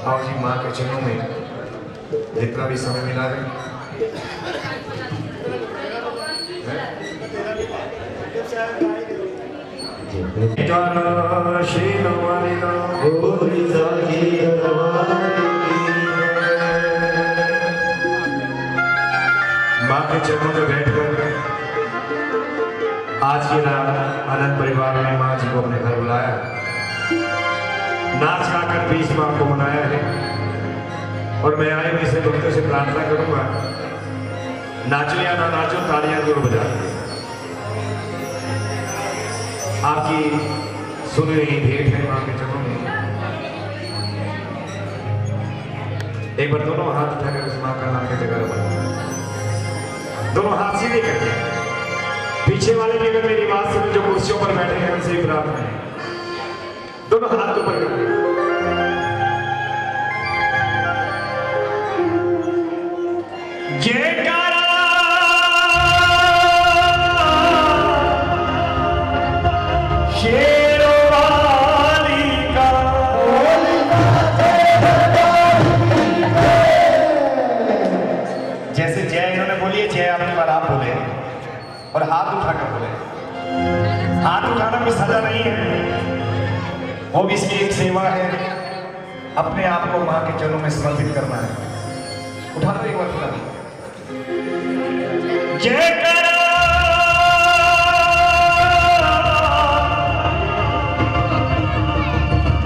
आओ जी माँ के चरणों में जितना भी समय मिला है माँ के चरणों में बैठकर आज की रात आनंद परिवार ने माँ जी को अपने घर बुलाया, नाच गाकर 20 माह को मनाया है। और मैं आए हुए से भक्तों से प्रार्थना करूंगा, नाचो या ना नाचो, तालियां जरूर बजा दो। आपकी सुनी हुई भेंट है मां के चरणों में। एक बार दोनों हाथ उठाकर उस मां का नाम की जगह पर दोनों हाथ सीधे करके, पीछे वाले भी अगर मेरी बात सुने जो कुर्सियों पर बैठे हैं उनसे भी प्रार्थना है, दोनों हाथ ऊपर करके जयकारा शेरों वाली का। जैसे जय इन्होंने बोली है, जय अपने बार आप बोले और हाथ उठाकर बोले। हाथ उठाना कोई सजा नहीं है, वो भी इसकी एक सेवा है, अपने आप को मां के चरणों में समर्पित करना है। उठा दो एक बार उठा दो। जयकारा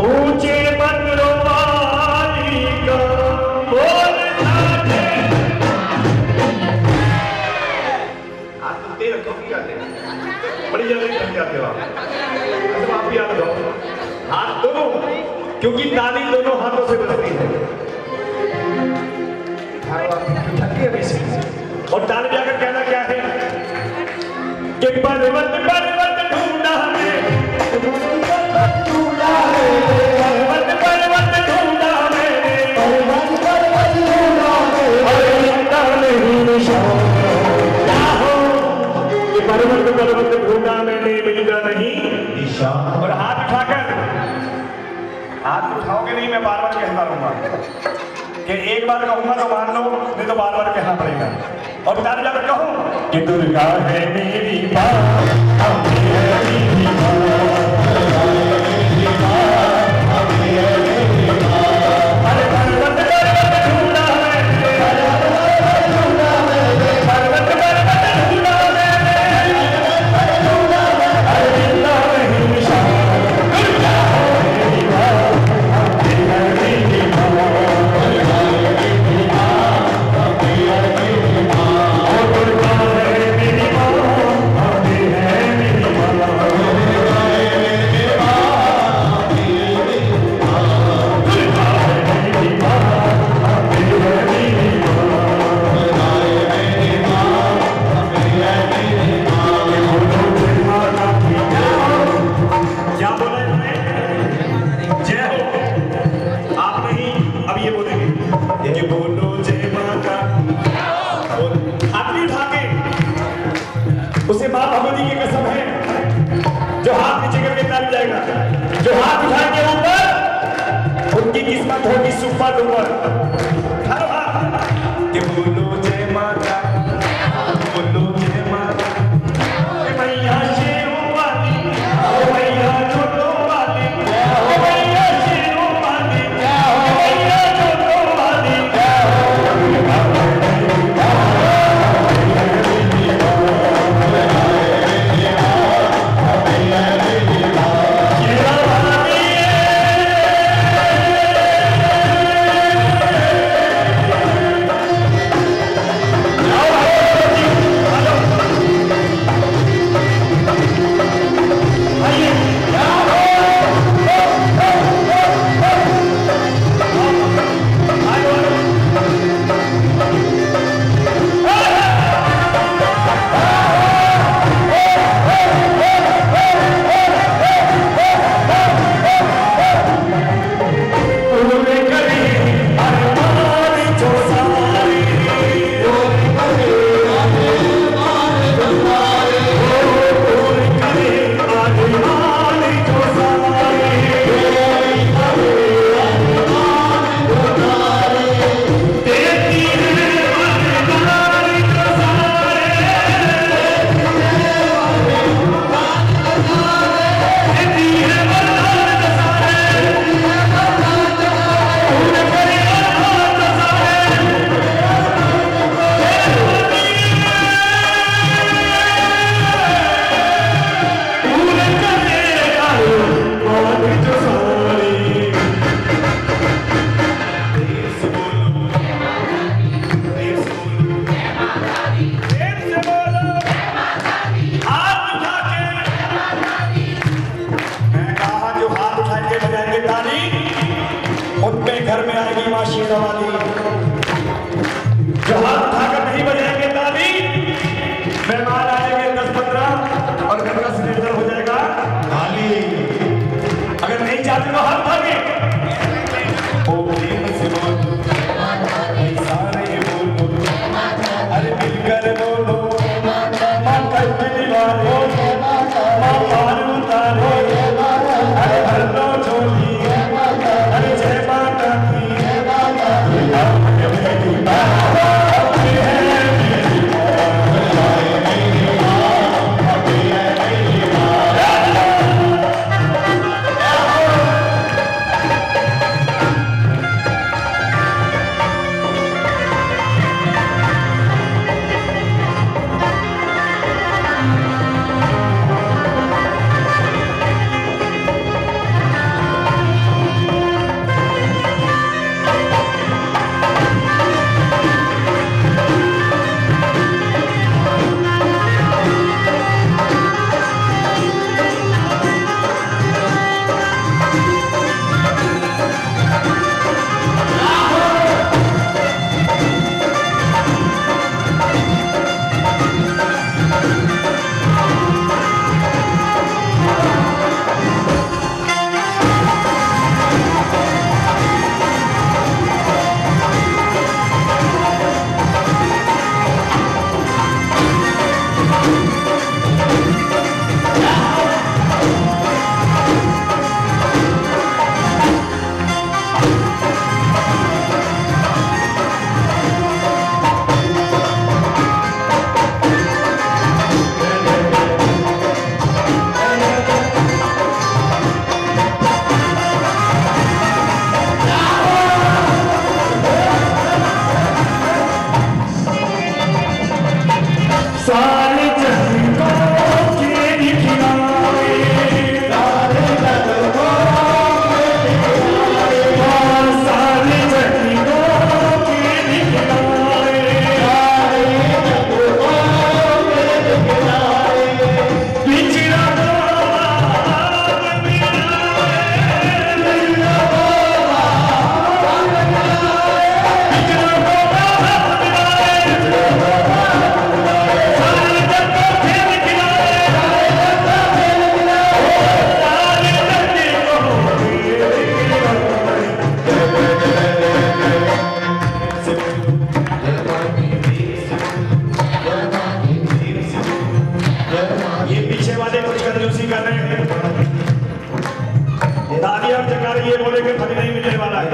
ऊंचे मंदिरों वाली का बोल जाते। हाथ तो तेरे रखो की आते बड़ी जल्दी थक जाते हो आप भी याद रखो हाथ दोनों, क्योंकि ताली दोनों हाथों से बजती है। और ताल बजाकर कहना क्या है कि पर्वत पर्वत ढूंढा है, पर्वत ढूंढा मैंने, नहीं निशान कि पर्वत ढूंढा मैंने, मिला नहीं निशान। और हाथ उठाकर, हाथ उठाओगे नहीं, मैं बार बार कहता रहूंगा कि एक बार कहूंगा तो मान लो, नहीं तो बार बार कहना पड़ेगा। और बता जाकर कहूं कि दुर्गा है मेरी माँ, अम्बे है मेरी माँ, दुर्गा है मेरी माँ, अम्बे है मेरी माँ। अरे पर्वत पर्वत ढूंढा मैंने, पर्वत ढूंढा मैंने, पर्वत पर्वत ढूंढा मैंने, अरे मिला नहीं निशान। दुर्गा है मेरी माँ, अम्बे है मेरी माँ, उसे मां भगवती की कसम है, जो हाथ नीचे करके ताली जाएगा, जो हाथ उठाएंगे ऊपर, उनकी किस्मत होगी सुपर डुपर। हर हाथ कि बोलो जय माता, बोलो जय माता, मैया शेरों वाली, मैया छोटों वाली, मैया शेरों वाली, मैया छोटों वाली। खुशी कर रहे हैं। तालियां और जयकारे ये बोले कि फल नहीं मिलने वाला है।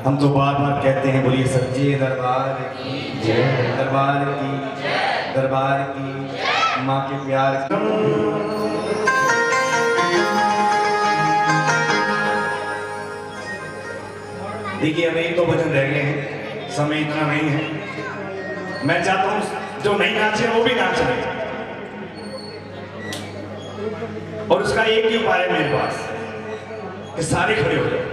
हम तो बार बार कहते हैं बोलिए सच्चे दरबार की जय, दरबार की जय, दरबार की माँ के प्यार की। देखिए अब एक दो भजन रह गए हैं, समय इतना नहीं है। मैं चाहता हूँ जो नहीं नाचे वो भी नाच रहे, और उसका एक ही उपाय है मेरे पास कि सारे खड़े हो जाए।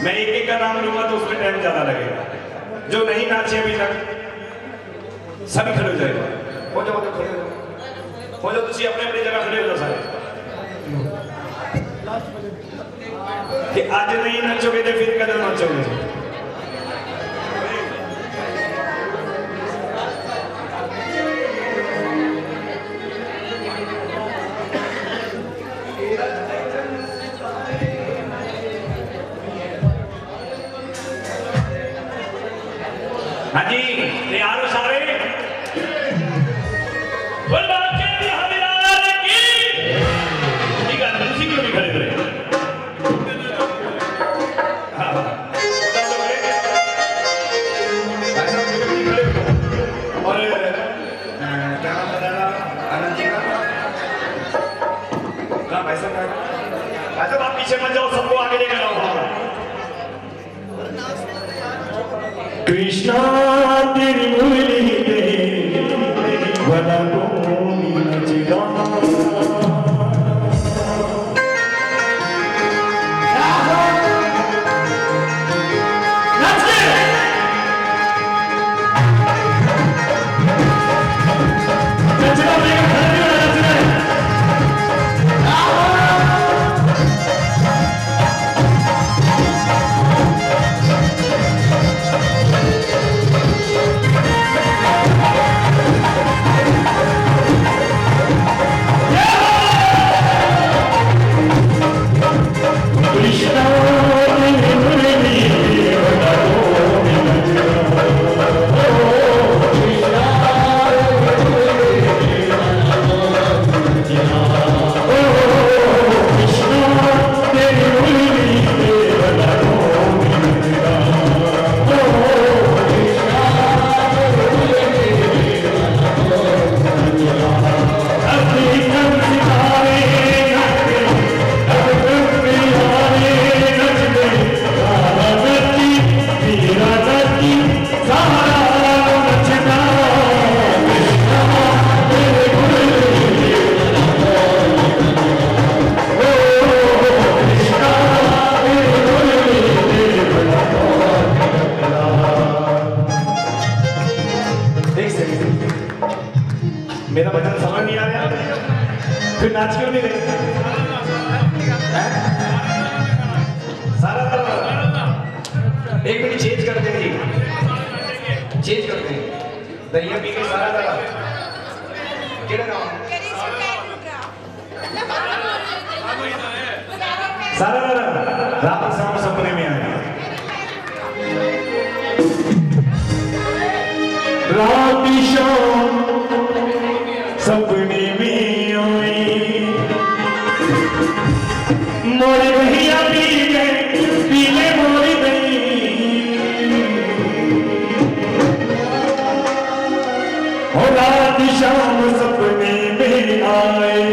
मैं एक एक का नाम लूंगा तो उसमें टाइम ज्यादा लगेगा। जो नहीं नाचे अभी तक सभी खड़े हो जाएगा। हो जाओ तो खड़े हो जाओ, तुम अपने अपनी जगह खड़े हो जाओ सारे। कि आज नहीं नाचोगे तो फिर कदम नाचोगे। हाँ जी, तैयार हो सारे? उसी क्यों नहीं खड़े खड़े? और क्या नाम बताया आनंद जी का? कहाँ पैसा का? अच्छा आप पीछे मत जाओ, सबको आगे लेकर आओ। कृष्णा तेरी मुरली पे भला कौन नचगा। सही मेरा भजन समझ नहीं आ रहा, फिर नाच क्यों नहीं रहे? सारा एक मिनट चेंज करते हैं जी, चेंज करते हैं। दरिया पी के सारा सारा रात शाम सपने में आए, रात शाम सपने में आई, मोरे भैया पी गए मोरी गई, हो रात शाम सपने में आए।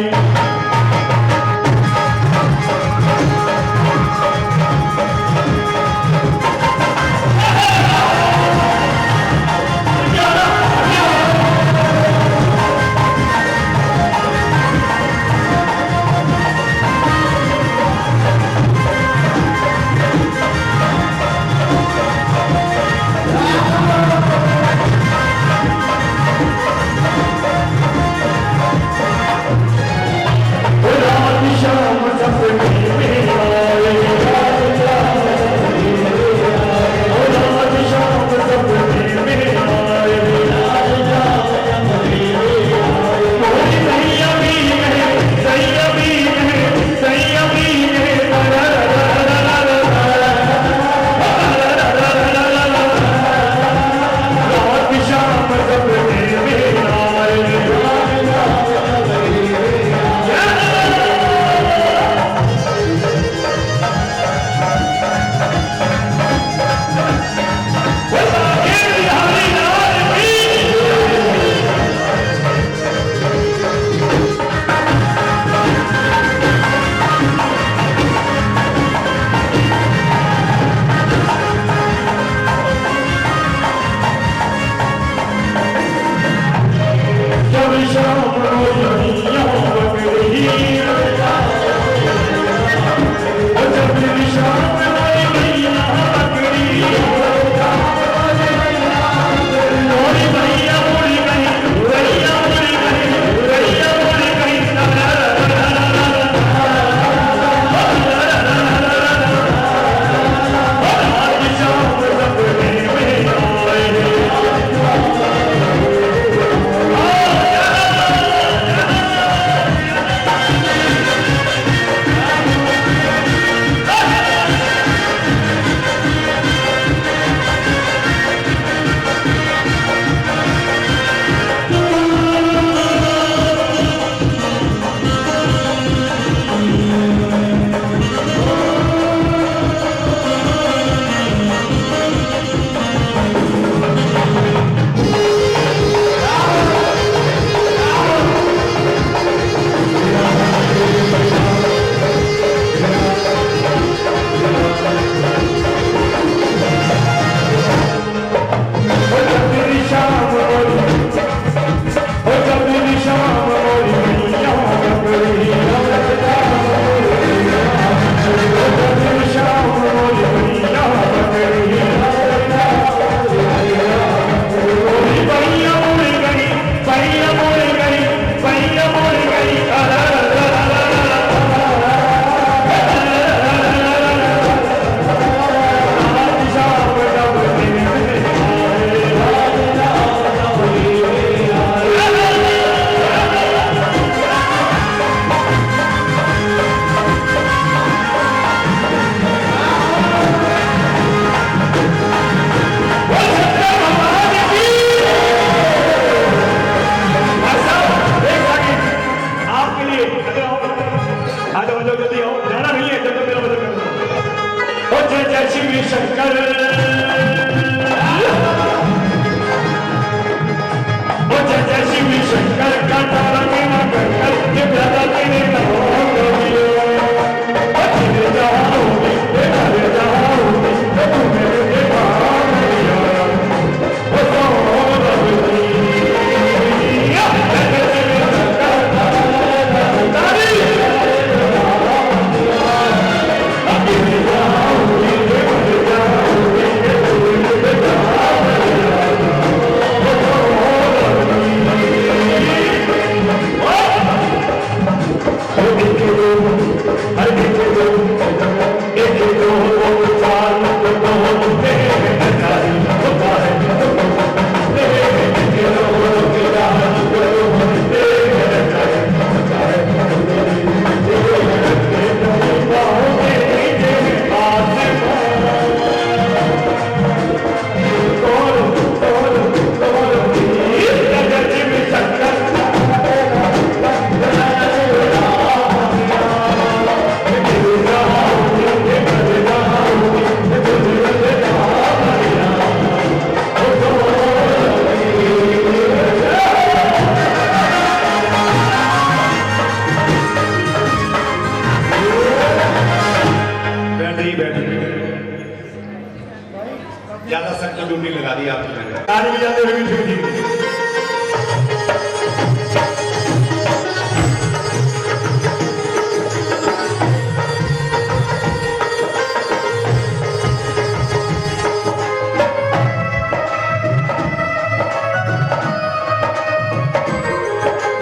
शिव जी।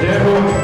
जय हो।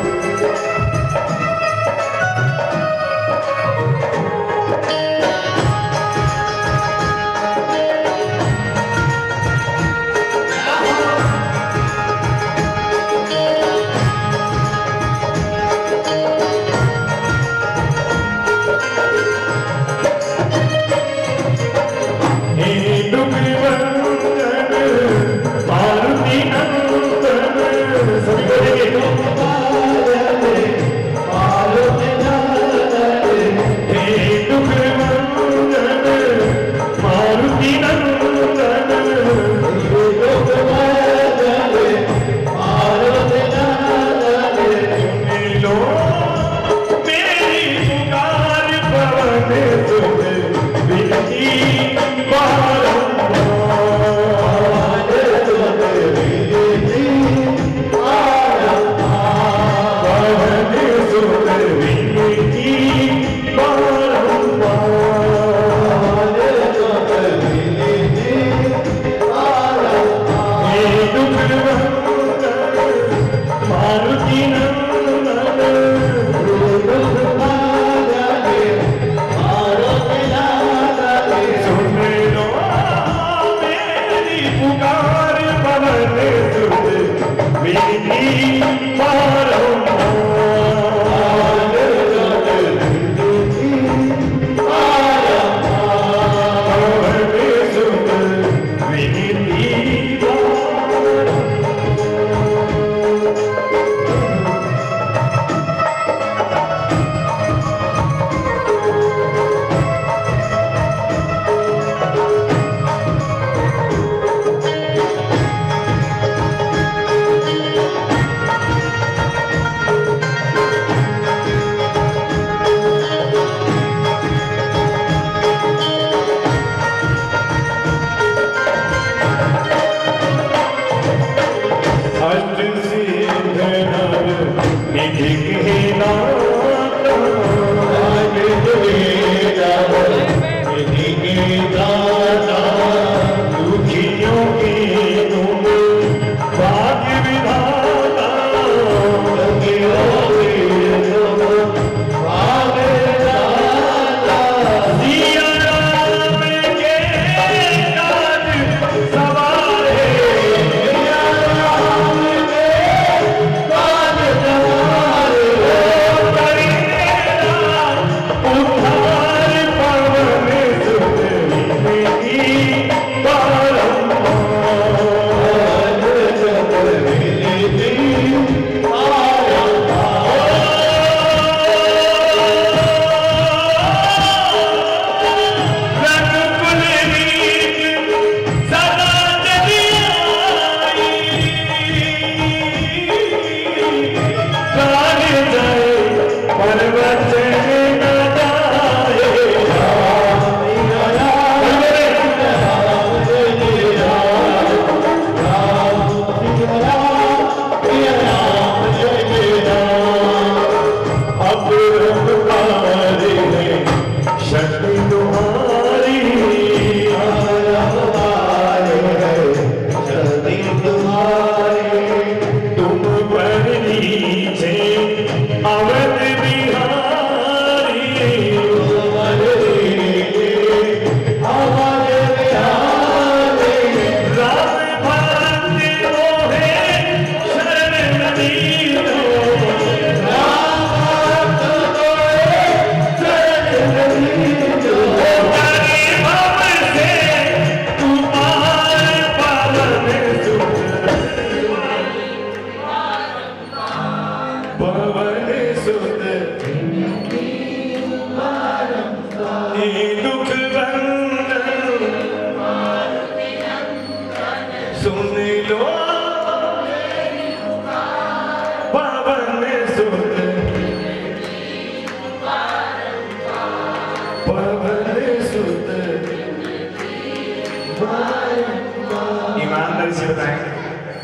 ईमानदारी से बताएं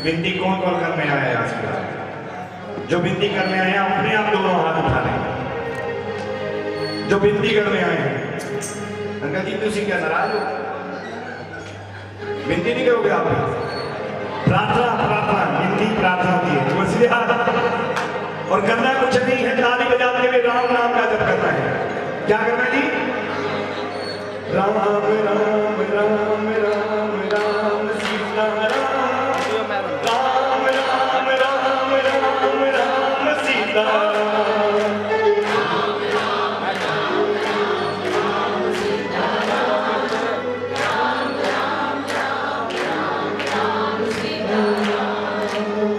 विनती कौन कौन करने आया है आज के? जो विनती करने आए हैं अपने आप दोनों हाथ उठा लें। जो विनती करने आए हैं, अंकल जी तुम क्या नाराज हो? विनती नहीं करोगे आप? प्रार्थना प्रार्थना विनती प्रार्थना होती है। इसलिए और करना कुछ नहीं है, ताली बजाते हुए राम नाम का जप करना है। क्या करना है जी? राम राम राम राम राम राम सीता राम राम राम राम राम राम सीता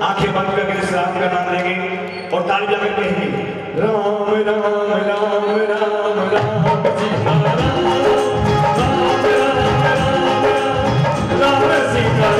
आंखें बंद करके इस राम का नाम लेंगे और ताली बजाकर कहेंगे राम राम राम राम राम सीता राम राम सीता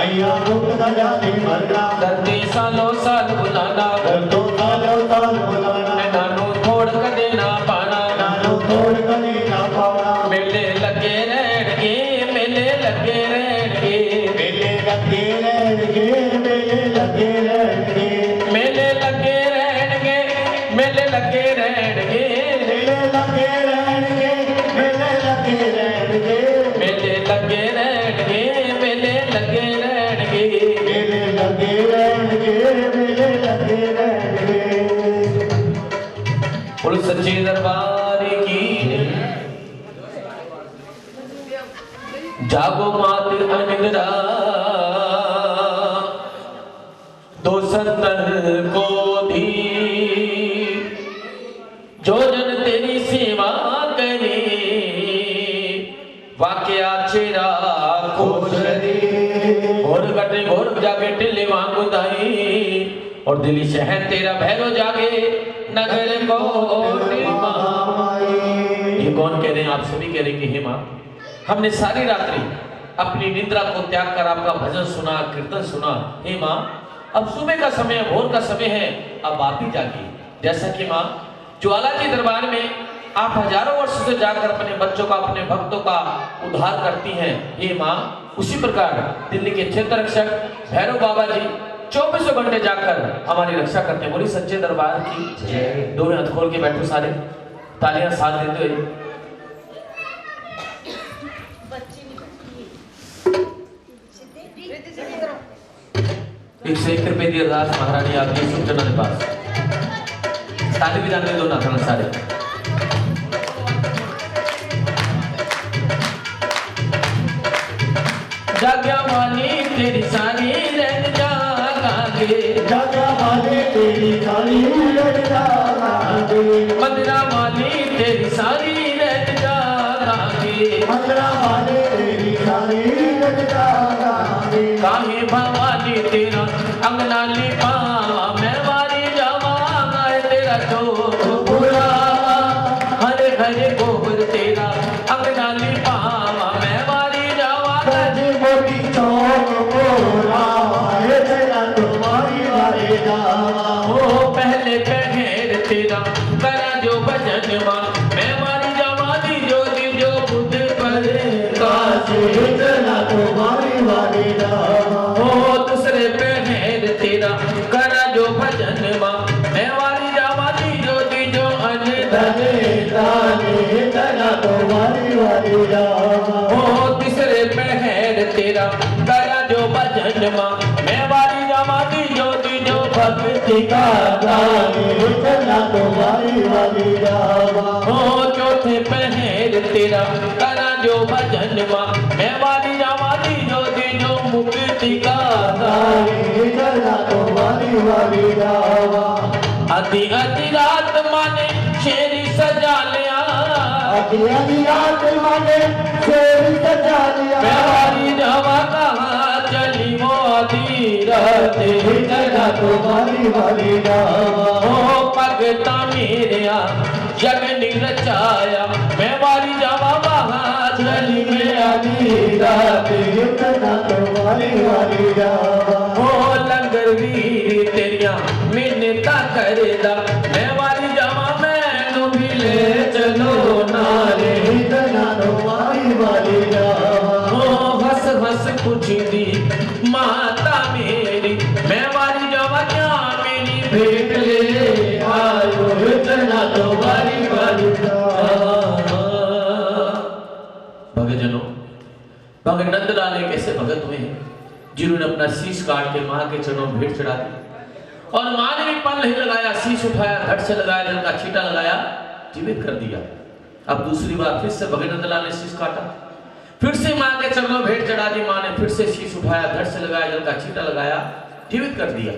मैया गुप्त खजाने भरना सालों साल बुलाना, दो सालों साल बुलाना, नानू थोड़ कदे ना पाना, नानू थोड़ कदे ना पाना। मेले लगे रहणगे, मेले लगे रहणगे, मेले लगे रहणगे, मेले लगे रहणगे, मेले लगे रहणगे, मेले लगे रहणगे, मेले लगे रहणगे, मेले लगे रहणगे, मेले लगे रहणगे, मेले लगे रहणगे, मेले लगे रहणगे, मेले लगे रहणगे। बोल सच्चे दरबार की जागो मात अनिंद्रा, दो संतर को दी, जो जन तेरी सेवा करे, वाक्या चेरा खोज रे, घोर गटे घोर जागे टिल्ले वांगू दाई, और दिल्ली शहर तेरा भैरो जागे, नगर को ये कौन कह रहे हैं? आप सभी कह रहे हैं कि हे माँ, हमने सारी रात्रि अपनी निद्रा को त्याग कर आपका भजन सुना, कीर्तन सुना। हे माँ, अब सुबह का समय, भोर का समय है, अब आप ही जागिए। जैसा कि माँ ज्वाला जी दरबार में आप हजारों वर्ष से जाकर अपने बच्चों का, अपने भक्तों का उद्धार करती हैं, हे माँ, उसी प्रकार दिल्ली के क्षेत्र रक्षक भैरव बाबा जी 24 घंटे जाकर हमारी रक्षा करते हैं। बोली सच्चे दरबार की जय। दो हाथ खोल के बैठो सारे, तालियां साथ देते हुए। एक से 1 रुपए दी अरदास महारानी आपके शुभ चरणों के पास। ताली भी जाने दो ना खाना सारे। जाग्या वाली तेरी सारी रह जागांगे, जागा वाले तेरी सारी रह जागांगे, मंदिरा वाली तेरी सारी रह जागांगे, मंदिरा वाले तेरी सारी रह जागांगे। काहे भवानी तेरा अंगना लिपावा, मैं मारी जावांगा तेरा चोर बुलावा, हरे हरे गोबर तेरा अंगना लिपावा, मैं मारी जावांगा मोटी चौक बोला तेरा तुम्हारी वाले जावा। ओ पहले पहर तेरा करा जो भजन मां, मैं मारी जावानी ज्योति जो बुद्ध पर कासे, तेरा तुम्हारी वाले जावा। ओ दूसरे पहर तेरा करा जो भजन मां, मैं मारी जावानी ज्योति जो अनधने दाने तेरा तुम्हारी वाले जावा। ओ तीसरे पहर तेरा करा जो भजन मां, मैं मारी जावानी ज्योति जो भक्ति का दाने, तेरा तुम्हारी वाले जावा। ओ चौथे पहर तेरा करा जो भजन मां, मैं वाली जावानी ज्योति जो मुक्ति का दाने, तेरा तुम्हारी वाले जावा। आधी आधी रात माने शेरी सजा लिया, आधी आधी रात माने शेर सजा लिया, मैं वाली जावा कहाँ चली वो आधी रात, तेरा तुम्हारी वाले जावा। ओ भगता मेरिया जग निरचाया, मैं वाली जावा वहाँ चली मैं आधी रात, तेरा तुम्हारी वाले जावा। ओ लंगर वीर तेरिया मिन्नता करेदा, मैं वाली जावा मैनू भी ले चलो नारे, तेरा तुम्हारी वाले जावा। ओ हस हस पुछदी माता मेरी, मैं वाली जावा क्या मेरी भेंट ले आयो, तेरा तुम्हारी वाले जावा। भगतजनों, भगत नंदलाल एक ऐसे भगत हुए हैं जिन्होंने अपना शीश काट के मां के चरणों में भेंट चढ़ा दी, और मां ने भी पल नहीं लगाया, शीश उठाया, धड़ से लगाया, जल का छींटा लगाया, जीवित कर दिया। अब दूसरी बार फिर से भगत नंदलाल ने शीश काटा, फिर से मां के चरणों में भेंट चढ़ा दी, मां ने फिर से शीश उठाया, धड़ से लगाया, जल का छींटा लगाया, जीवित कर दिया।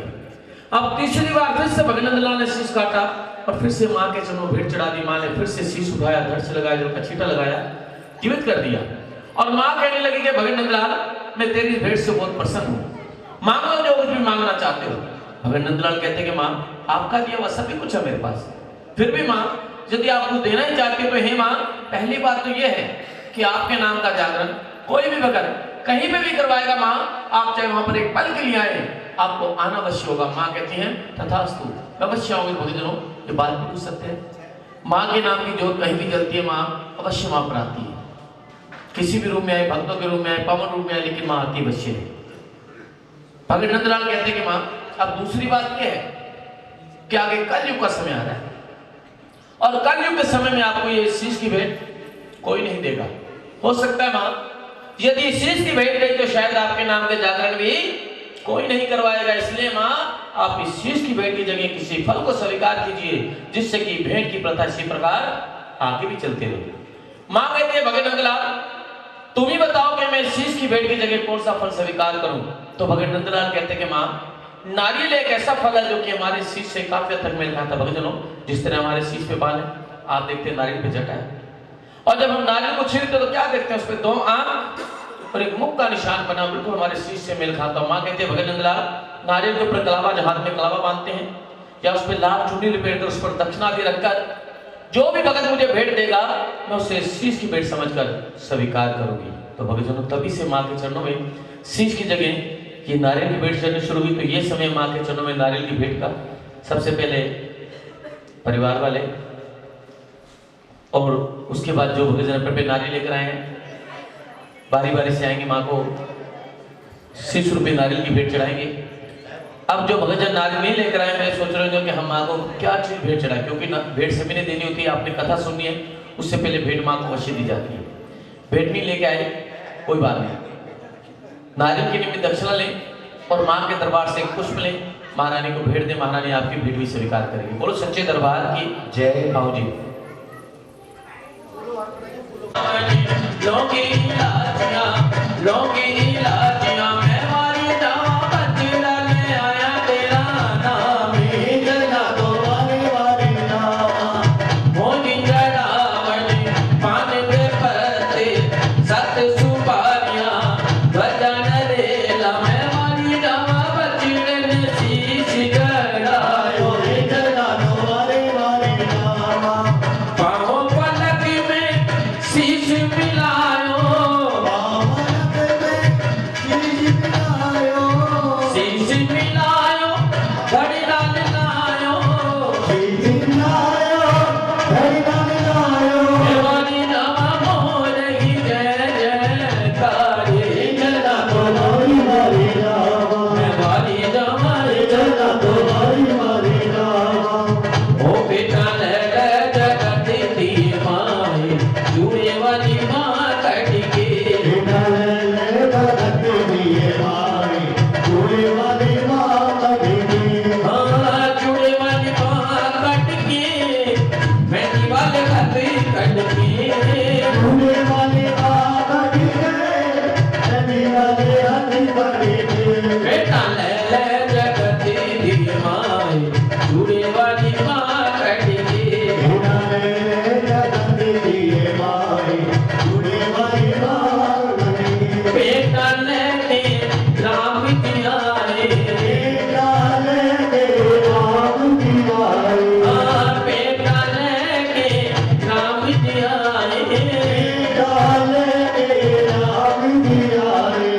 अब तीसरी बार फिर से भगत नंदलाल ने शीश काटा और फिर से मां के चरणों में भेंट चढ़ा दी, मां ने फिर से शीश उठाया, धड़ से लगाया, जल का छींटा लगाया, जीवित कर दिया। और मां कहने लगी कि भगत नंदलाल, मैं तेरी भेंट से बहुत प्रसन्न हूं, मांगो जो कुछ भी मांगना चाहते हो। भगत नंदलाल कहते कि मां, आपका दिया हुआ सभी कुछ है मेरे पास, फिर भी मां यदि आप कुछ देना ही चाहते हो तो हे मां, पहली बात तो यह है कि आपके नाम का जागरण कोई भी भगत कहीं पे भी करवाएगा मां, आप चाहे वहां पर एक पल के लिए आए, आपको आना अवश्य होगा। माँ कहती हैं तथास्तु, अवश्य आओगे भक्तजनों, ये बात बिल्कुल सत्य है। माँ के नाम की जोत कहीं भी जलती है, माँ अवश्य वहां पर आती है। किसी भी रूप में आए, भक्तों के रूप में आए, पावन रूप में आए, लेकिन माँ आती अवश्य है। भगत नंदलाल कहते हैं कि माँ, अब दूसरी बात यह है कि आगे कलयुग का समय आ रहा है और कलयुग के समय में आपको ये शीश की भेंट कोई नहीं देगा। हो सकता है माँ, यदि शीश की भेंट गई तो शायद आपके नाम के जागरण भी कोई नहीं करवाएगा। इसलिए माँ, आप इस शीश की भेंट की जगह किसी फल को स्वीकार कीजिए, जिससे कि भेंट की प्रथा इसी प्रकार आगे भी चलते रहे। माँ कहती है भगत नंदलाल, तुम ही बताओ कि मैं शीश की भेंट की जगह कौन सा फल स्वीकार करूं। तो भगत नंदलाल कहते हैं कि माँ, नारियल एक ऐसा फल है जो कि हमारे शीश से काफी हद तक मेल खाता। भक्तजनों, जिस तरह हमारे शीश पे बाल है, आप देखते हैं नारियल पे जटा है, और जब हम नारियल को छीलते तो क्या देखते हैं, उस पर 2 आंख और एक मुख का निशान बना, बिल्कुल हमारे शीश से मेल खाता। माँ कहते हैं भगत नंदलाल, नारियल के ऊपर कलावा, जो हाथ में कलावा बांधते हैं, या उस पर लाल चुन्नी लपेट कर उस पर दक्षिणा भी रखकर जो भी भगत मुझे भेंट देगा, मैं उसे शीश की भेंट समझकर स्वीकार करूंगी। तो भक्तजनों, तभी से माँ के चरणों में शीश की जगह ये नारियल की भेंट चढ़नी शुरू हुई। तो ये समय माँ के चरणों में नारियल की भेंट का सबसे पहले परिवार वाले, और उसके बाद जो भक्तजन पे नारियल लेकर आए हैं, बारी बारी से आएंगे, माँ को शीश रूपी नारियल की भेंट चढ़ाएंगे। अब जो भक्तजन नारियल नहीं लेकर आए, मैं सोच रहे हो कि हम माँ को क्या चीज भेंट चढ़ाएं, क्योंकि भेंट सभी ने देनी होती है। आपने कथा सुनी है, उससे पहले भेंट माँ को अवश्य दी जाती है। भेंट नहीं लेके आए, कोई बात नहीं, नारियल के निमित्त दक्षिणा लें और माँ के दरबार से पुष्प लें, महारानी को भेंट दें, महारानी आपकी भेंट भी स्वीकार करेगी। बोलो सच्चे दरबार की जय। आओ जी। लोकी लाजियां, लोकी लाजियां, मैं मारी जावा बचड़ा ले आया तेरा नाम, जना तो वाले वाले नाम, मोदी जड़ावड़ी पान के पत्ते, सत सुपारियां भजन रेला, मैं मारी जावा बचड़े ने शीश गड़ायो, जना तो वाले वाले नाम, पाँवों पलक में शीश मिलायो, शीश मिलायो, घड़ी डाल लायो, मेवारी नामा मोर ही जय जयकारे, मेवारी नामा ओ बेटा ले जगत दी माए, जुए वाली माँ कट के, हाँ जुए वाली माँ कट के, मेहंदी वाले हाथ कट के, बेटा ले जगत दी माए, जुए वाली माँ कट के, बेटा लेके राम जी आए, हाँ बेटा लेके राम जी आए,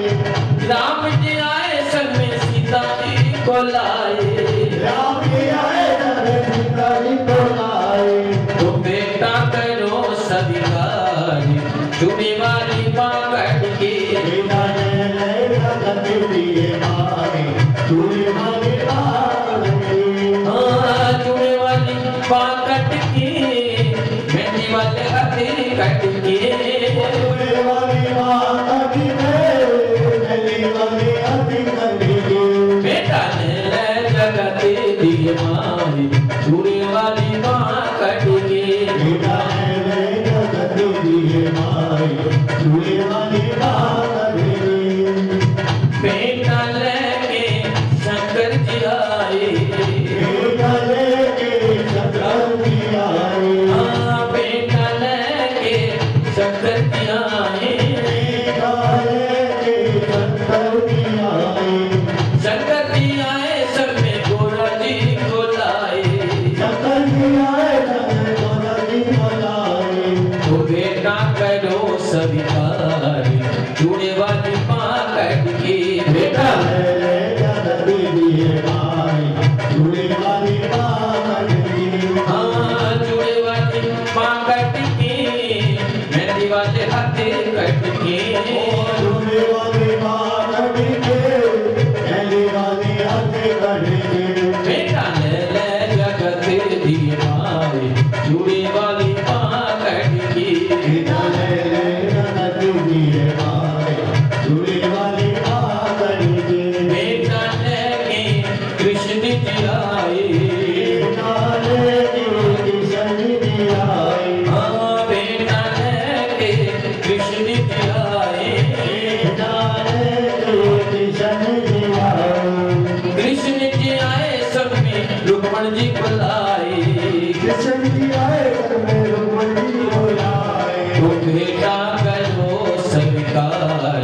राम जी आए संग में सीता जी को लाए, तो बेटा करो स्वीकार, जुए वाली माँ कट के, हाँ जुए वाली माँ कट के, मेहंदी वाले हाथ कट के, बेटा ले जगत दी माए, जुए वाली माँ कट के, बेटा लेके जी आए, नाले किशन जी आए, हाँ बेटा लेके कृष्ण जी आए, नाले किशन जी आए, कृष्ण जी आए सब में रुक्मण जी को लाए, कृष्ण जी आए सब में रुक्मण जी को लाए, तो बेटा करो स्वीकार,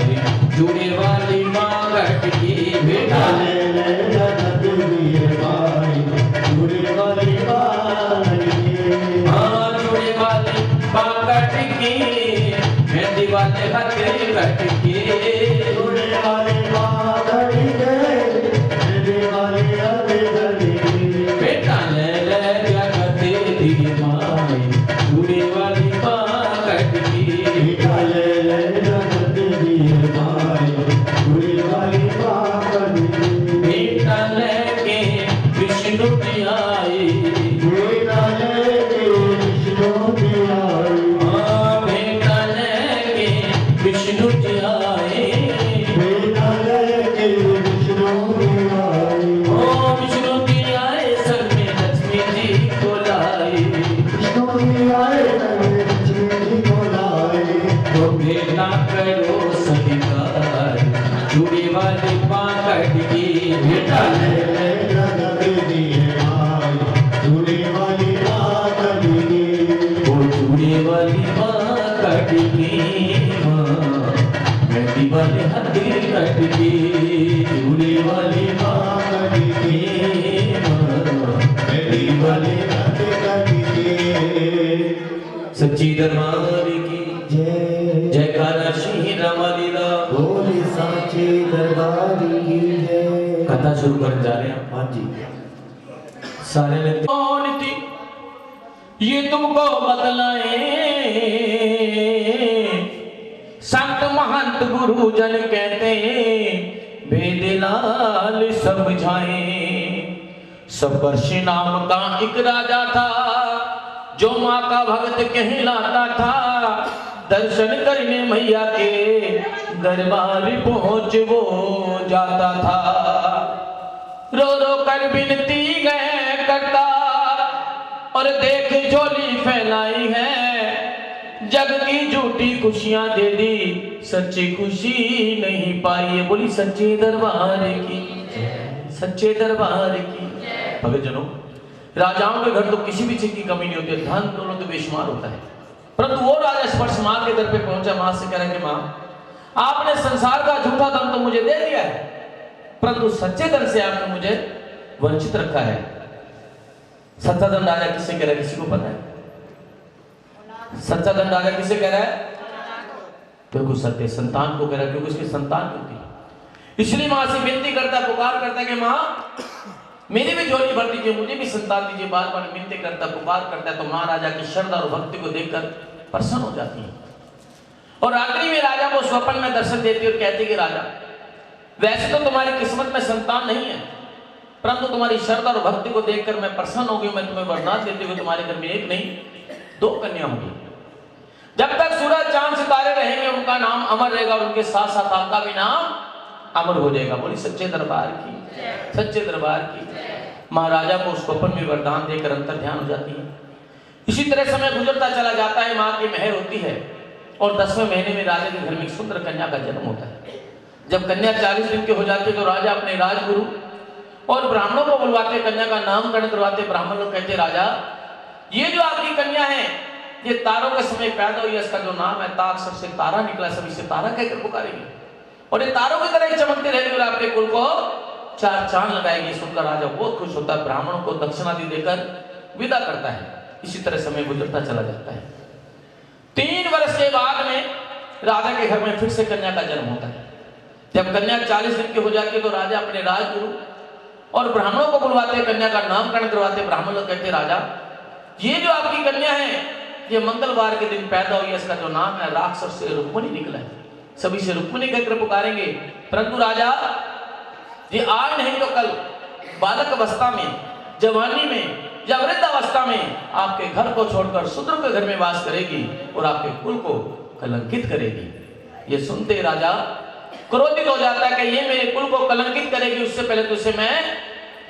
जुड़े वाली माँ घट की बेटा ले ले जगत दिए भाई, जुड़े वाली बात की, हाँ जुड़े वाली माँ घट की, मेहंदी वाले हथे घट की, जुड़े वाली बात की, जुड़े वाली बात की, बेटा ले ले जगत दी माई, जुड़े वाली माँ घट की, बेटा ले ले जगत दिए भाई, जुड़े वाली बात की, बेटा लेके विष्णु जी आए, बेटा ले विष्णु जी आए, हाँ बेटा लेके विष्णु जी आए, बेटा ले विष्णु जी आए, ओ विष्णु जी आए सब में लक्ष्मी जी को लाए, विष्णु जी आए लक्ष्मी जी को लाए, तो बेटा करो स्वीकार, जुड़े वाली माँ कट की बेटा ले ले जगत दिए भाई, जुड़े वाली बात की, वो जुड़े वाली माँ कट की माँ, मेहंदी वाले हथी कट की, जुड़े वाली माँ कट की माँ, मेहंदी वाले सच्ची दरबार की जय जयकारा श्री रामालीला। बोले साचे दरबार की जय। कथा शुरू करने जा रहे हैं। हाँ जी, सारे ने कौन थी ये तुमको बतलाए, संत महंत गुरुजन कहते बेदलाल समझाए। सबर्षि नाम का एक राजा था, जो माँ का भक्त कहलाता था। दर्शन करने मैया के दरबार पहुंच वो जाता था। रो रो कर विनती गए करता, और देख झोली फैलाई है। जग की झूठी खुशियां दे दी, सच्ची खुशी नहीं पाई। बोली सच्चे दरबार की, सच्चे दरबार की। भक्तजनों, राजाओं के घर तो किसी भी चीज की कमी नहीं होती, धन दौलत बेशुमार होता है। परंतु वो राजा स्पर्श माँ के दर पे पहुंचा, माँ से कह रहा है कि माँ आपने संसार का झूठा धन तो मुझे दे दिया है, परंतु सच्चे धन से आपने मुझे वंचित रखा है। सच्चा धन राजा किससे कह रहा है, किसी को पता है? सच्चा धन राजा किससे कह रहा है? बिल्कुल सत्य संतान को कह रहा है, क्योंकि उसकी संतान क्यों थी। इसलिए माँ से विनती करता, पुकार करता कि माँ मेरी भी झोली भर दीजिए, मुझे भी संतान दीजिए। बार बार विनती करता, पुकार करता है। तो माँ राजा की श्रद्धा और भक्ति को देखकर प्रसन्न हो जाती है, और रात्रि में राजा को स्वप्न में दर्शन देती है और कहती है कि राजा वैसे तो तुम्हारी किस्मत में संतान नहीं है, परंतु तुम्हारी श्रद्धा और भक्ति को देखकर मैं प्रसन्न हो गई। मैं तुम्हें वरदान देती हूँ, तुम्हारे घर में एक नहीं 2 कन्या होगी। जब तक सूरज चांद सितारे रहेंगे उनका नाम अमर रहेगा, और उनके साथ साथ आपका भी नाम अमर हो जाएगा। बोली सच्चे दरबार की, सच्चे दरबार की। महाराजा को स्वप्न में वरदान देकर अंतर ध्यान हो जाती है। इसी तरह समय गुजरता चला जाता है, माँ की मेहर होती है, और 10वें महीने में राजा के घर में एक सुंदर कन्या का जन्म होता है। जब कन्या 40 दिन की हो जाती है तो राजा अपने राजगुरु और ब्राह्मणों को बुलवाते, कन्या का नामकरण करवाते। ब्राह्मण लोग कहते राजा ये जो आपकी कन्या है ये तारों के समय पैदा हुई है, इसका जो नाम है ताक्षर से तारा निकला, सभी से तारा कहकर पुकारेंगे, और ये तारों की तरह चमकती रहेगी और आपके कुल को 4 चांद लगाएगी। सुनकर राजा बहुत खुश होता है, ब्राह्मणों को दक्षिणादि देकर विदा करता है। इसी तरह समय गुजरता चला जाता है। 3 वर्ष के बाद में राजा के घर में फिर से कन्या का जन्म होता है। जब कन्या 40 दिन की हो जाती है तो राजा अपने राजगुरु और ब्राह्मणों को बुलवाते, कन्या का नामकरण करवाते। ब्राह्मण लोग कहते राजा ये जो आपकी कन्या है ये मंगलवार के दिन पैदा हुई है, इसका जो नाम है राक्षस से रुक्मिणी निकला है, सभी से रुक्मिणी कहकर पुकारेंगे। परंतु राजा ये आज नहीं तो कल बालक अवस्था में, जवानी में या वृद्ध अवस्था में आपके घर को छोड़कर शूद्र के घर में वास करेगी और आपके कुल को कलंकित करेगी। ये सुनते राजा क्रोधित हो जाता है कि ये मेरे कुल को कलंकित करेगी, उससे पहले तो इसे मैं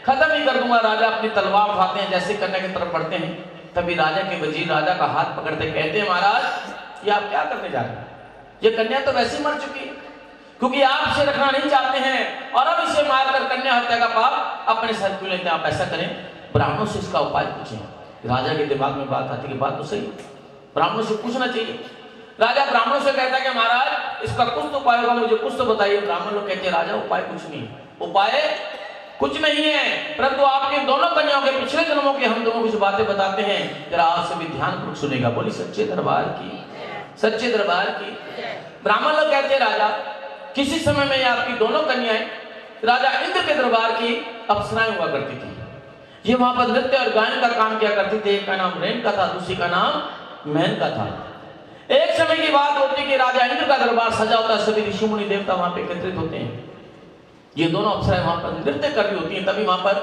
खत्म ही कर दूंगा। राजा अपनी तलवार उठाते हैं, जैसे कन्या की तरफ बढ़ते हैं, तभी राजा के वजीर राजा का हाथ पकड़ते कहते हैं, महाराज ये आप क्या करने जा रहे हैं? ये कन्या तो वैसे ही मर चुकी है, क्योंकि आप इसे रखना नहीं चाहते हैं, और अब इसे मारकर कन्या हत्या का पाप अपने सर क्यों लेते हैं? आप ऐसा करें, ब्राह्मणों से इसका उपाय पूछें। राजा के दिमाग में बात आती है, बात तो सही, ब्राह्मणों से पूछना चाहिए। राजा ब्राह्मणों से कहता है कि महाराज इसका कुछ तो उपाय होगा, मुझे कुछ तो बताइए। ब्राह्मण लोग कहते हैं, राजा उपाय कुछ नहीं, उपाय कुछ नहीं है, परंतु आपके दोनों कन्याओं के पिछले जन्मों के हम दोनों कुछ बातें बताते हैं, जरा आप सभी ध्यानपूर्वक सुनेगा। बोली सच्चे दरबार की, सच्चे दरबार की। ब्राह्मण लोग कहते हैं, राजा किसी समय में आपकी दोनों कन्याएं राजा इंद्र के दरबार की अप्सराएं हुआ करती थी। ये वहां पर नृत्य और गायन का काम किया करती थी। एक का नाम रेणुका था, दूसरी का नाम मेनका था। एक समय की बात होती कि राजा इंद्र का दरबार सजा होता, सभी ऋषि मुनि देवता वहां पे एकत्रित होते हैं। ये दोनों अप्सराएं वहां पर नृत्य कर रही होती हैं, तभी वहां पर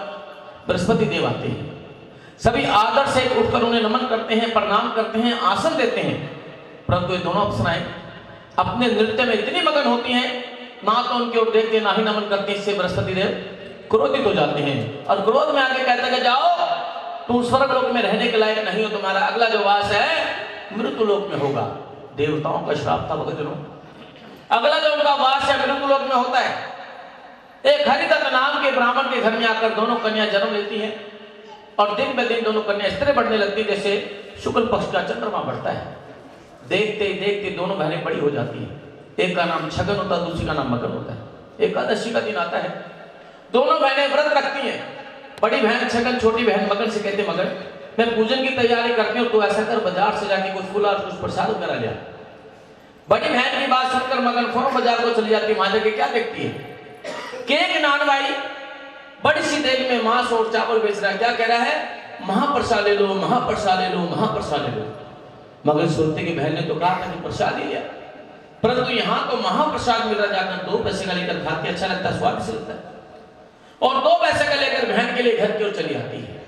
बृहस्पति देव आते हैं। सभी आदर से उठकर उन्हें नमन करते हैं, प्रणाम करते हैं, आसन देते हैं, परंतु ये दोनों अप्सराएं अपने नृत्य में इतनी मगन होती हैं, ना तो उनके ओर देखते ना ही नमन करते। इससे बृहस्पति देव क्रोधित हो जाते हैं और क्रोध में आके कहते हैं, जाओ तुम स्वर्ग लोक में रहने के लायक नहीं हो, तुम्हारा अगला जो वास है मृत्यु लोक में होगा। देवताओं का श्राप था भक्तजनों, अगला जो उनका वास है मृत्यु लोक में होता है। एक हरिदत्त नाम के ब्राह्मण के घर में आकर दोनों कन्या जन्म लेती हैं, और दिन ब दिन दोनों कन्या इस तरह बढ़ने लगती जैसे शुक्ल पक्ष का चंद्रमा बढ़ता है। देखते देखते दोनों बहनें बड़ी हो जाती हैं। एक का नाम छगन होता है, दूसरी का नाम मगन होता है। एकादशी का दिन आता है, दोनों बहनें व्रत रखती हैं। बड़ी बहन छगन छोटी बहन मगन से कहते, मगन मैं पूजन की तैयारी करती हूँ, तो ऐसा कर बाजार से जाके कुछ फूल और कुछ प्रसाद करा लिया। बड़ी बहन की बात सुनकर मगन फौरन बाजार को चली जाती है। वहां जाके क्या देखती है, केक नानवाई बड़ी सी देग में मांस और चावल बेच रहा है। क्या कह रहा है, महाप्रसाद ले लो, महाप्रसाद ले लो, महाप्रसाद ले लो। मगर सुनते कि बहन ने तो कहा था कि प्रसाद ही लिया, परंतु यहाँ तो महाप्रसाद मिल रहा। जाकर 2 पैसे का लेकर खाते, अच्छा लगता है, स्वादिष्ट लगता है, और 2 पैसे का लेकर बहन के लिए घर की ओर चली आती है।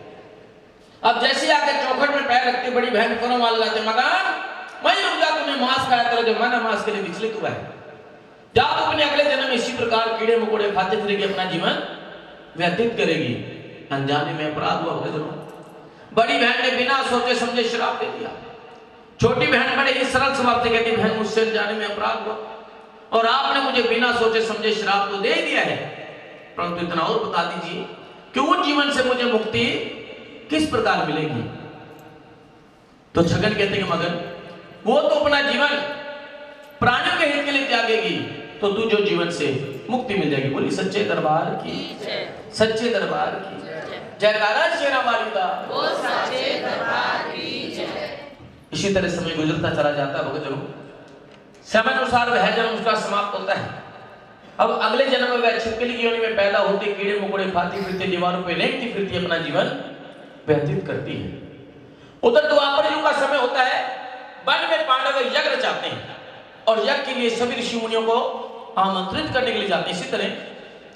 अब जैसे आकर चौखट में पैर रखती बड़ी बहन फौरन वाल लगाते, मगर वही रुक जा, तूने मांस खाया तेरा जो मैंने मांस के लिए विचलित हुआ है, जा तू अपने अगले जन्म इसी प्रकार कीड़े मकोड़े खाते फिरेगी, अपना जीवन व्यतीत करेगी। अनजाने में अपराध हुआ भक्तजनों। बड़ी बहन ने बिना सोचे समझे श्राप दे दिया। छोटी बहन बड़े ही सरल स्वभाव से कहती, बहन मुझसे अनजाने में अपराध हुआ, और आपने मुझे बिना सोचे समझे श्राप तो दे दिया है, परंतु इतना और बता दीजिए कि उस जीवन से मुझे मुक्ति किस प्रकार मिलेगी। तो छगन कहते हैं, मगन वो तो अपना जीवन प्राणियों के हित के लिए त्यागेगी, तो तू जो जीवन से मुक्ति मिल जाएगी। बोली सच्चे दरबार की, सच्चे दरबार की जयकारा शेरा वाली का, वो सच्चे दरबार की जय। इसी तरह समय गुजरता चला जाता है भक्तजनों। समय अनुसार वह जन्म उसका समाप्त होता है। अब अगले जन्म में वह छिपकली की योनि में पैदा होती, कीड़े मकोड़े खाती फिरती, दीवारों पे लेटती फिरती, अपना जीवन व्यतीत करती है। उधर द्वापर युग का समय होता है। वन में पांडव यज्ञ रचाते हैं, और यज्ञ के लिए सभी ऋषि मुनियों को आमंत्रित करने के लिए जाते हैं। इसी तरह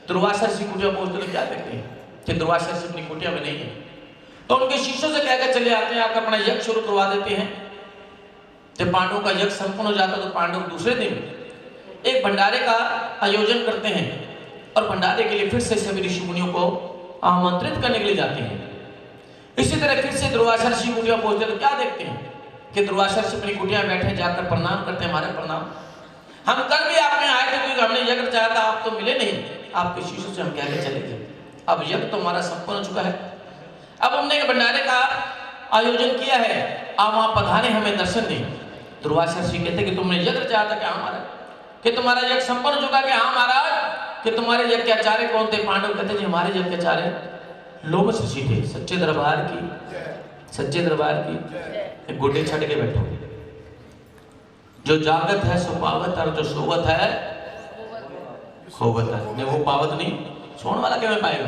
दुर्वासा ऋषि कुटिया पहुंचते क्या देखते हैं कि दुर्वासा ऋषि अपनी कुटिया में नहीं है, तो उनके शिष्यों से कहकर चले आते हैं, आकर अपना यज्ञ शुरू करवा देते हैं। जब पांडवों का यज्ञ संपन्न हो जाता है, तो पांडव दूसरे दिन एक भंडारे का आयोजन करते हैं, और भंडारे के लिए फिर से सभी ऋषि मुनियों को आमंत्रित करने के लिए जाते हैं। इसी तरह फिर से दुर्वासा ऋषि कुटिया पहुंचते तो क्या देखते हैं कि दुर्वासा ऋषि अपनी कुटिया बैठे, जाकर प्रणाम करते हैं, हमारे प्रणाम, हम कल भी आप में आए थे, क्योंकि हमने यज्ञ चाहा था, आप तो मिले नहीं, आपके शिष्यों से हम कह के चले गए, अब यज्ञ तो हमारा संपन्न हो चुका है, अब हमने एक भंडारे का आयोजन किया है, आप वहां पधारे, हमें दर्शन दें। दुर्वासा ऋषि कहते कि तुमने यज्ञ चाहा था, क्या हमारा, कि तुम्हारा यज्ञ संपन्न हो चुका, कि हाँ महाराज, कि तुम्हारे यज्ञ के आचार्य कौन थे? पांडव कहते जी हमारे यज्ञ के आचार्य लोमश ऋषि थे। सच्चे दरबार की, सच्चे दरबार की। गोटे छड़ के बैठो, जो जागत है सो पावत, और जो सोवत है खोवत है। नहीं वो पावत नहीं, सोने वाला क्या पाएगा?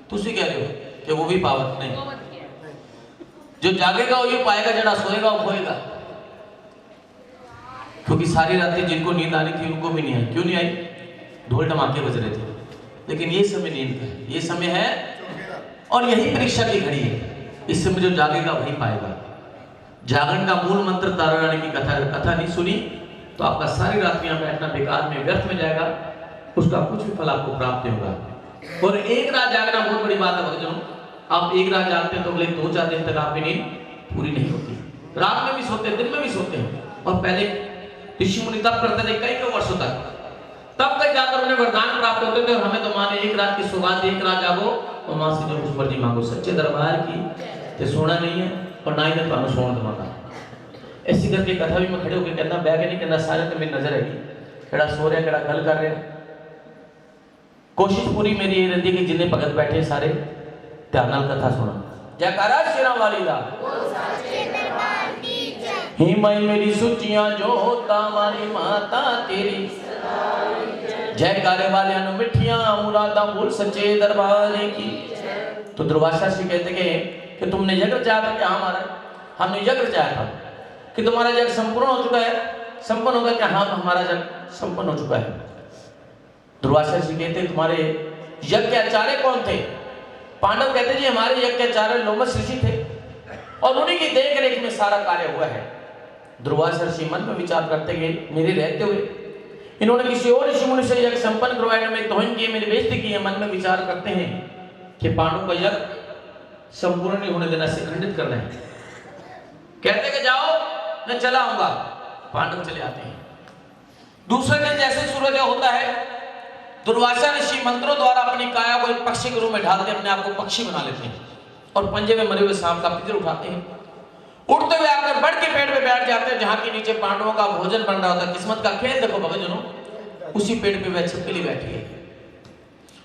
तुसी कह रहे हो कि वो भी पावत नहीं, जो जागेगा वो ये पाएगा, जड़ा सोएगा वो खोएगा। क्योंकि सारी रातें जिनको नींद आनी थी उनको भी नहीं आई। क्यों नहीं आई? ढोल धमाके बज रहे थे। लेकिन ये समय नींद का है, ये समय है, और यही परीक्षा की घड़ी है। इस समय जो जागेगा वही पाएगा। जागरण का मूल मंत्र तारा रानी की कथा नहीं सुनी तो आपका सारी रात यहाँ बैठना बेकार में व्यर्थ में जाएगा, उसका कुछ भी फल आपको प्राप्त नहीं होगा। और एक रात जागना बहुत बड़ी बात है भक्तों। आप एक रात जागते हैं तो अगले 2-4 दिन तक आपकी नींद पूरी नहीं होती। रात में भी सोते हैं, दिन में भी सोते हैं। और पहले ऋषि मुनि तब करते थे कई वर्षों तक, तब तक जाकर उन्हें वरदान प्राप्त होते थे। और हमें तो माने एक रात की सौगात, एक रात जागो और मां से जो कुछ मर्जी मांगो, सच्चे दरबार की ते सोना नहीं है और ना ही ने तुहानू सोण दवांगा। ऐसी करके कथा भी मैं खड़े होकर कहना बह के नहीं कहना, सारे तो मेरी नजर आएगी केड़ा सो रहा केड़ा गल कर रहा। कोशिश पूरी मेरी ये रहती कि जिन्हें भगत बैठे सारे ध्यान नाल कथा सुना। जयकारा शेरां वाली दा ही माई मेरी सुचियां जोता मारी माता तेरी, जयकारे वालियां नु मिठियां मुरादा बोल सच्चे दरबार की। तो दुर्वासा जी कहते कि तुमने यज्ञ चाहा था क्या? हमारा हमने यज्ञ चाहा था कि तुम्हारा यज्ञ संपूर्ण हो चुका है। संपन्न होगा क्या? हाँ हमारा यज्ञ संपन्न हो चुका है। दुर्वासा जी कहते तुम्हारे यज्ञ के आचार्य कौन थे? पांडव कहते जी हमारे यज्ञ के आचार्य लोमस ऋषि थे और उन्हीं की देख रेख में सारा कार्य हुआ है। दुर्वासा ऋषि मन में विचार करते गए, मेरे रहते हुए इन्होंने किसी और ऋषि मुनि से यज्ञ संपन्न करवाने में तोहन किए, मेरी बेइज्जती की है। मन में विचार करते हैं कि पांडव का यज्ञ संपूर्ण नहीं होने देना, से खंडित करना है। कहते कि जाओ मैं चला आऊंगा। पांडव चले आते हैं। दूसरे दिन जैसे सूर्योदय होता है, दुर्वासा ऋषि मंत्रों द्वारा अपनी काया को एक पक्षी के रूप में ढालते अपने आप को पक्षी बना लेते हैं और पंजे में मरे हुए सांप का पिंजर उठाते हैं। उड़ते हुए आकर बड़ के पेड़ पे बैठ जाते हैं जहां के नीचे पांडवों का भोजन बन रहा होता है। किस्मत का खेल देखो भक्तजनों, उसी पेड़ पे वह छिपकली बैठी है।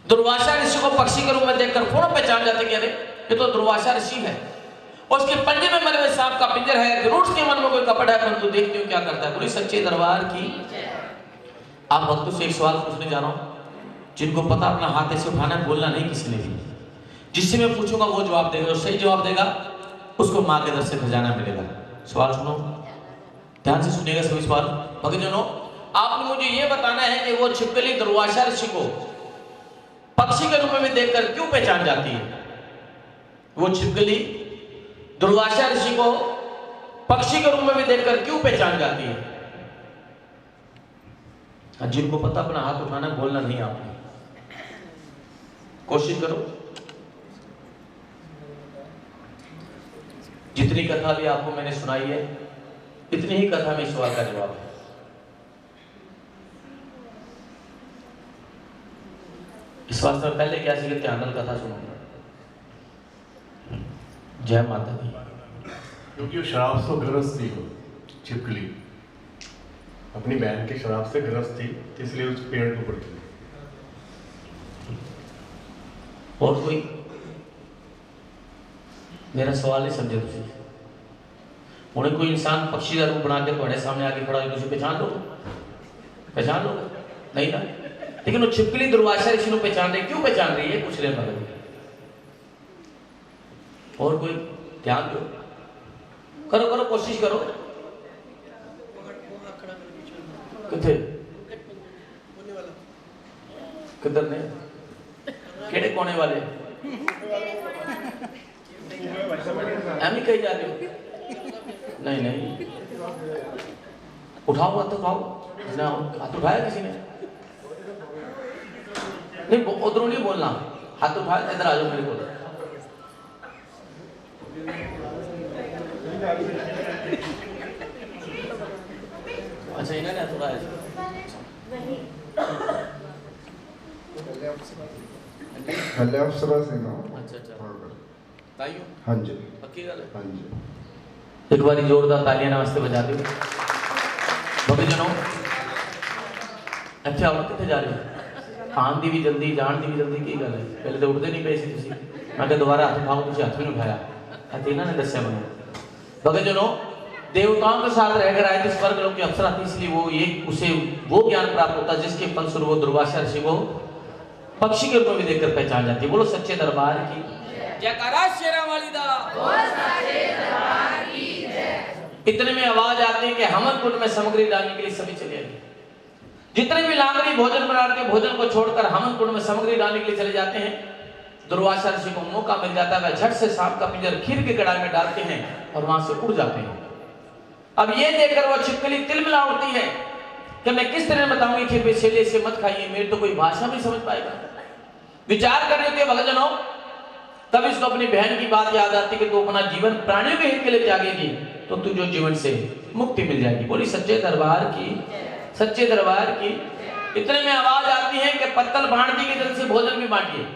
दुर्वासा ऋषि को पक्षी के रूप में देखकर फौरन पहचान जाते कि अरे ये तो दुर्वासा ऋषि है और उसके पंजे में मरे हुए सांप का पिंजर है। जरूर उसके मन में कोई कपट है, परंतु देखते हो क्या करता है। बोली सच्चे दरबार की। आप भक्तों से एक सवाल पूछने जा रहा हूं, जिनको पता अपना हाथ ऐसे उठाना है, बोलना नहीं किसी ने भी। जिससे मैं पूछूंगा वो जवाब देगा, जो सही जवाब देगा उसको मां के दर से खजाना मिलेगा। सवाल सुनो, ध्यान से सुनिएगा सभी सवाल। भक्तजनों, आपने मुझे ये बताना है कि वो छिपकली दुर्वासा ऋषि को पक्षी के रूप में देखकर क्यों पहचान जाती है? वो छिपकली दुर्वासा ऋषि को पक्षी के रूप में देखकर क्यों पहचान जाती है? जिनको पता अपना हाथ उठाना, बोलना नहीं आपने। कोशिश करो। जितनी कथा भी आपको मैंने सुनाई है, इतनी ही कथा में सवाल का जवाब है। इस वास्ते में पहले क्या सीखे, ध्यान कथा सुनूंगा। जय माता दी। क्योंकि वो शराब से ग्रस्त थी, वो छिपकली अपनी बहन के शराब से ग्रस्त थी, इसलिए उस पेड़ के ऊपर थी। और कोई मेरा सवाल नहीं समझे तुझे? उन्हें कोई इंसान पक्षी का रूप बना के तुम्हारे सामने आके खड़ा हो, तुझे पहचान लो? पहचान लो नहीं ना? लेकिन वो छिपकली दुर्वासा ऋषि को पहचान रही, क्यों पहचान रही है? पूछ रहे हैं। और कोई ध्यान दो, करो करो कोशिश करो। किथे किधर ने केड़े कोने वाले एम ही कही जा रहे हो? नहीं नहीं, उठाओ हाथ, उठाओ ना, हाथ उठाया किसी ने? नहीं, उधरों नहीं बोलना, हाथ उठाया। इधर आ जाओ मेरे को। अच्छा इन्होंने हाथ उठाया। हल्ले अफसरा से ना। अच्छा अच्छा ताइयो। हाँ जी पक्की गल है। हाँ जी। एक बार जोरदार तालियां नमस्ते बजा दो भक्तजनों। अच्छा और कितने जा रहे हो? आन दी भी जल्दी, जान दी भी जल्दी, की गल है? पहले तो उठते नहीं पे सी तुसी, मैं कहा दोबारा हाथ उठाओ, तुझे हाथ भी नहीं उठाया। अतीना ने दस्या मैंने। भक्तजनों, देवताओं के साथ रहकर आए थे स्वर्ग लोक के अप्सरा थी, इसलिए वो ये उसे वो ज्ञान प्राप्त होता जिसके फलस्वरूप वो दुर्वासा ऋषि को पक्षी के रूप में देखकर पहचान जाती है। बोलो सच्चे दरबार की जयकारा शेरा वाली दा। इतने में आवाज आती है कि हमन कुंड में सामग्री डालने के लिए सभी चले आए। जितने भी लांगरी भोजन बनाते हैं, भोजन को छोड़कर हमन कुंड में सामग्री डालने के लिए चले जाते हैं। दुर्वासा ऋषि को मौका मिल जाता है, वह झट से सांप का पिंजर खीर के कड़ाई में डालते हैं और वहां से उड़ जाते हैं। अब ये देखकर वह छिपकली तिलमिला उठती है कि मैं किस तरह बताऊंगी कि बेचैले से मत खाइए, मेरी तो कोई भाषा नहीं समझ पाएगा। विचार कर रहे होते भक्तजनों, तब इसको अपनी बहन की बात याद आती कि तू अपना जीवन प्राणियों के हित के लिए त्यागेगी तो तुझे जीवन से मुक्ति मिल जाएगी। बोली सच्चे दरबार की, सच्चे दरबार की। इतने में आवाज आती है कि पत्तल बांटती के जल से भोजन भी बांटिए।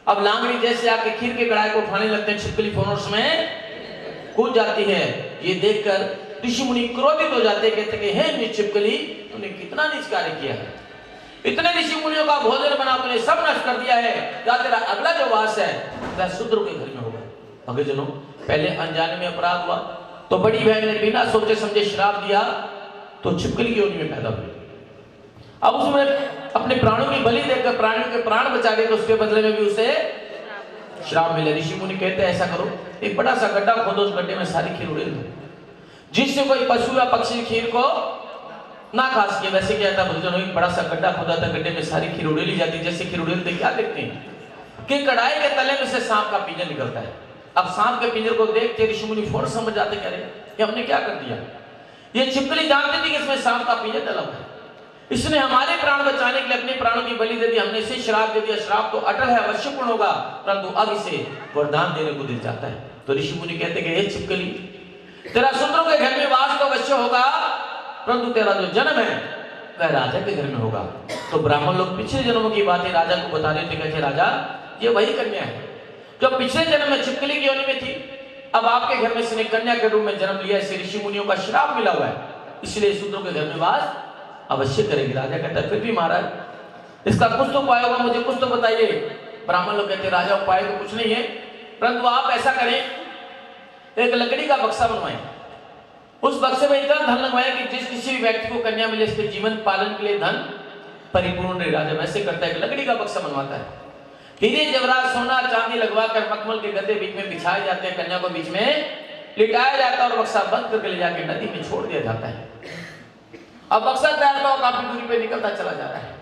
अब लांगड़ी जैसे आके खीर के कड़ाई को उठाने लगते हैं, छिपकली फोनोस में कूद जाती है। ये देखकर ऋषि मुनि क्रोधित हो जाते, कहते कि हे नीच छिपकली, तूने कितना नीच कार्य किया है, इतने ऋषि मुनियों का भोजन बना तूने सब नष्ट कर दिया है, क्या तेरा अगला जो वास है वह शूद्र के घर में होगा। भक्तजनों, पहले अनजाने में अपराध हुआ तो बड़ी बहन ने बिना सोचे समझे श्राप दिया तो छिपकली की योनि में पैदा हुई। अब उसमें अपने प्राणों की बलि देकर प्राणियों के प्राण बचा लिए तो उसके बदले में भी उसे श्राप मिले। ऋषि मुनि कहते हैं ऐसा करो, एक बड़ा सा गड्ढा खोदो, उस गड्ढे में सारी खीर उड़ेल दो, जिससे कोई पशु या पक्षी खीर को ना खा सके। वैसे क्या था भक्तजनों, एक बड़ा सा गड्ढा खोदा था, गड्ढे में सारी खीर उड़ेली जाती। जैसे खीर उड़ेलते क्या देखते हैं कि कढ़ाई के तले में से सांप का पिंजर निकलता है। अब सांप के पिंजर को देख के ऋषि मुनि फौरन समझ जाते, कह रहे कि हमने क्या कर दिया। ये छिपकली जानती थी कि इसमें सांप का पिंजर डला हुआ है, इसने हमारे प्राण बचाने के लिए अपने प्राणों की बलि दे दी, हमने इसे श्राप दे दिया। श्राप तो अटल है, अवश्य पूर्ण होगा, परंतु अब इसे वरदान देने को दिल चाहता है। तो ऋषि मुनि कहते कि हे छिपकली, तेरा शूद्रों के घर में वास तो अवश्य होगा, परंतु तेरा जो जन्म है वह राजा के घर में होगा। तो ब्राह्मण लोग पिछले जन्मों की बातें राजा को बता रहे थे, कहते राजा ये वही कन्या है जो पिछले जन्म में छिपकली की योनि में थी, अब आपके घर में इसने कन्या के रूप में जन्म लिया। इसे ऋषि मुनियों का श्राप मिला हुआ है, इसलिए शूद्रों के घर में वास अवश्य करेगी। राजा कहता है फिर भी महाराज इसका कुछ तो उपाय होगा, मुझे कुछ तो बताइए। ब्राह्मण लोग कहते राजा उपाय तो कुछ नहीं है, परंतु आप ऐसा करें, एक लकड़ी का बक्सा बनवाएं, उस बक्से में इतना धन लगवाएं कि जिस किसी भी व्यक्ति को कन्या मिले इसके जीवन पालन के लिए धन परिपूर्ण रहे। राजा वैसे करता है कि लकड़ी का बक्सा बनवाता है, हीरे जवाहरात सोना चांदी लगवाकर मखमल के गद्दे बीच में बिछाए जाते हैं, कन्या को बीच में लिटाया जाता है और बक्सा बंद करके ले जाकर नदी में छोड़ दिया जाता है। अब बक्सा तैरता हुआ काफी दूरी पे निकलता चला जा रहा है।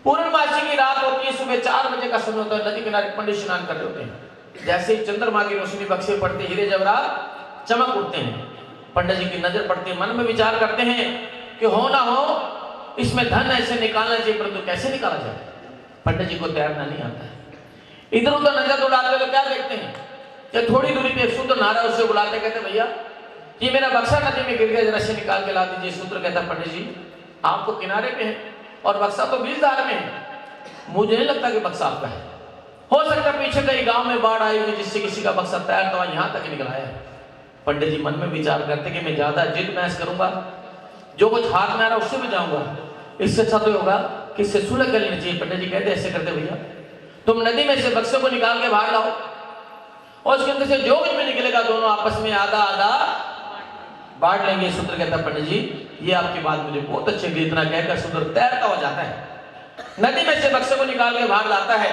पूर्णमासी की रात होती है, सुबह 4 बजे का समय होता है, नदी किनारे पंडित स्नान कर रहे होते हैं। जैसे ही चंद्रमा की रोशनी बक्से पड़ते, हीरे जवाहरात चमक उठते हैं। पंडित जी की नजर पड़ती है, मन में विचार करते हैं कि हो ना हो इसमें धन ऐसे निकालना चाहिए, परंतु कैसे निकाला जाए। पंडित जी को तैरना नहीं आता है। इधर उधर नजर उड़ाते तो क्या देखते हैं कि थोड़ी दूरी पे एक शूद्र नहा, उससे बुलाते, कहते भैया ये मेरा बक्सा नदी में गिर गया, जरा से निकाल के ला दीजिए। शूद्र कहता पंडित जी आप तो किनारे पे हैं और बक्सा तो बीजधार में है, मुझे नहीं लगता कि बक्सा आपका है, हो सकता पीछे कहीं गांव में बाढ़ आई हुई जिससे किसी का बक्सा तैरता हुआ यहाँ तक निकला है। पंडित जी मन में विचार करते कि मैं ज्यादा जिद बहस करूंगा, जो कुछ हाथ में आ रहा उससे भी जाऊंगा, इससे अच्छा तो होगा कि इससे सुलह कर लेनी चाहिए। पंडित जी कहते ऐसे करते भैया तुम नदी में से बक्से को निकाल के बाहर लाओ और उसके अंदर से जो कुछ भी निकलेगा दोनों आपस में आधा आधा बांट लेंगे। शूद्र कहता पंडित जी ये आपकी बात मुझे बहुत अच्छी लगी। इतना कहकर शूद्र तैरता हो जाता है, नदी में से बक्से को निकाल के बाहर लाता है।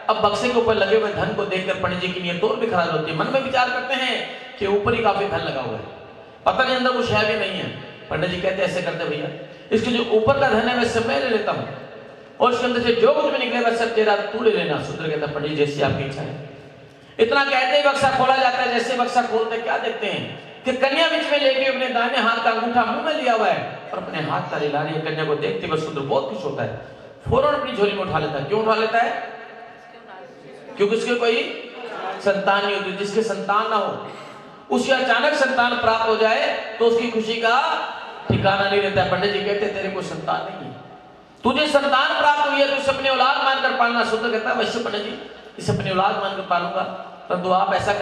अब बक्से के ऊपर लगे हुए धन को देखकर पंडित जी की नीयत और भी खराब होती है। मन में विचार करते हैं कि ऊपर ही काफी धन लगा हुआ है, पता नहीं अंदर कुछ है भी नहीं है। पंडित जी कहते ऐसे करते भैया इसके जो ऊपर का धन है वैसे मैं ले लेता हूँ और उसके अंदर से जो कुछ भी निकले वैसे तेरा तू ले लेना। शूद्र कहता पंडित जी जैसी आपकी इच्छा है। इतना कहते ही बक्सा खोला जाता है। जैसे बक्सा खोलते क्या देखते हैं कि कन्या बीच में लेके अपने दाहिने हाथ का अंगूठा मुंह में लिया हुआ है और अपने हाथ ताली ला रही है। कन्या को देखते हुए शूद्र बहुत खुश होता है, फौरन अपनी झोली में उठा लेता है। क्यों उठा लेता है? क्योंकि उसके कोई संतान नहीं होती। जिसके संतान ना हो उसे अचानक संतान प्राप्त हो जाए तो उसकी खुशी का ठिकाना नहीं रहता है। पंडित जी कहते तेरे को संतान नहीं है, तुझे संतान प्राप्त हुई है तो इसे अपनी औलाद मानकर पालना। शूद्र कहता है वैश्य पंडित जी इसे अपनी औलाद मानकर पालूंगा, परंतु आप ऐसा